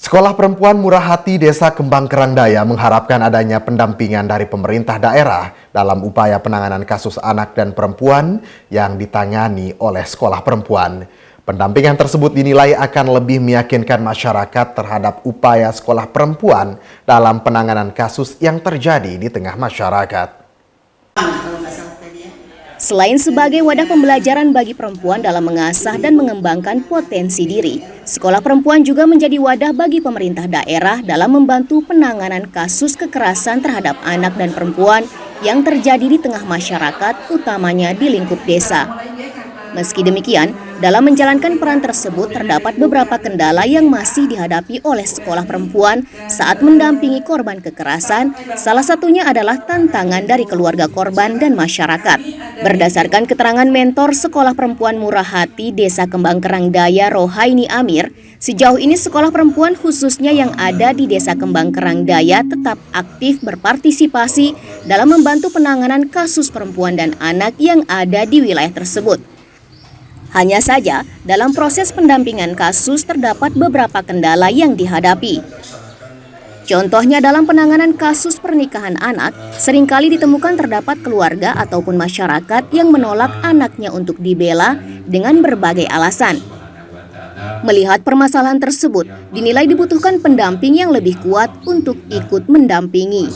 Sekolah Perempuan Murah Hati Desa Kembang Kerangdaya mengharapkan adanya pendampingan dari pemerintah daerah dalam upaya penanganan kasus anak dan perempuan yang ditangani oleh sekolah perempuan. Pendampingan tersebut dinilai akan lebih meyakinkan masyarakat terhadap upaya sekolah perempuan dalam penanganan kasus yang terjadi di tengah masyarakat. Selain sebagai wadah pembelajaran bagi perempuan dalam mengasah dan mengembangkan potensi diri, sekolah perempuan juga menjadi wadah bagi pemerintah daerah dalam membantu penanganan kasus kekerasan terhadap anak dan perempuan yang terjadi di tengah masyarakat, utamanya di lingkup desa. Meski demikian, dalam menjalankan peran tersebut terdapat beberapa kendala yang masih dihadapi oleh sekolah perempuan saat mendampingi korban kekerasan, salah satunya adalah tantangan dari keluarga korban dan masyarakat. Berdasarkan keterangan mentor Sekolah Perempuan Murah Hati Desa Kembang Kerangdaya Rohaini Amir, sejauh ini sekolah perempuan khususnya yang ada di Desa Kembang Kerangdaya tetap aktif berpartisipasi dalam membantu penanganan kasus perempuan dan anak yang ada di wilayah tersebut. Hanya saja, dalam proses pendampingan kasus terdapat beberapa kendala yang dihadapi. Contohnya dalam penanganan kasus pernikahan anak, seringkali ditemukan terdapat keluarga ataupun masyarakat yang menolak anaknya untuk dibela dengan berbagai alasan. Melihat permasalahan tersebut, dinilai dibutuhkan pendamping yang lebih kuat untuk ikut mendampingi.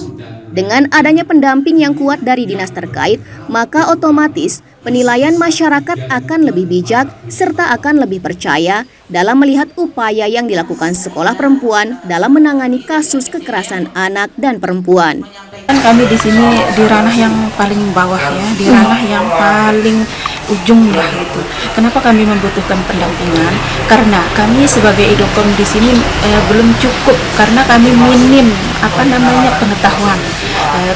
Dengan adanya pendamping yang kuat dari dinas terkait, maka otomatis penilaian masyarakat akan lebih bijak serta akan lebih percaya dalam melihat upaya yang dilakukan sekolah perempuan dalam menangani kasus kekerasan anak dan perempuan. Kami di sini di ranah yang paling bawah ya, di ranah yang paling ujung lah gitu. Kenapa kami membutuhkan pendampingan? Karena kami sebagai idokom di sini belum cukup karena kami minim pengetahuan.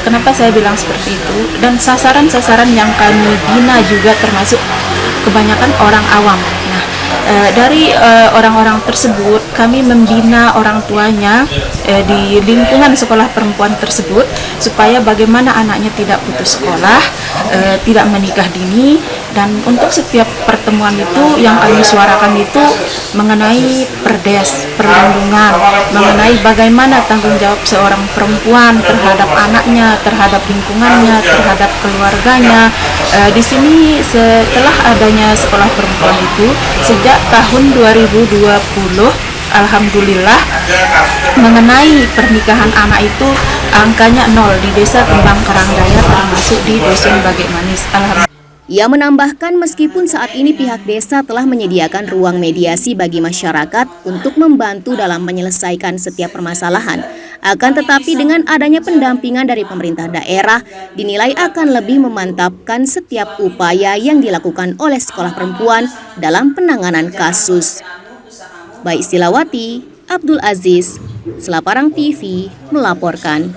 Kenapa saya bilang seperti itu? Dan sasaran-sasaran yang kami bina juga termasuk kebanyakan orang awam. Nah, dari orang-orang tersebut kami membina orang tuanya di lingkungan sekolah perempuan tersebut supaya bagaimana anaknya tidak putus sekolah, tidak menikah dini, dan untuk setiap pertemuan itu yang kami suarakan itu mengenai perdes, perlindungan, mengenai bagaimana tanggung jawab seorang perempuan terhadap anaknya, terhadap lingkungannya, terhadap keluarganya. Di sini setelah adanya sekolah perempuan itu sejak tahun 2020, alhamdulillah mengenai pernikahan anak itu angkanya 0 di Desa Kembang Kerangdaya termasuk di Dusun Bagek Manis. Alhamdulillah. Ia menambahkan meskipun saat ini pihak desa telah menyediakan ruang mediasi bagi masyarakat untuk membantu dalam menyelesaikan setiap permasalahan, akan tetapi dengan adanya pendampingan dari pemerintah daerah dinilai akan lebih memantapkan setiap upaya yang dilakukan oleh sekolah perempuan dalam penanganan kasus. Baik Silawati, Abdul Aziz, Selaparang TV melaporkan.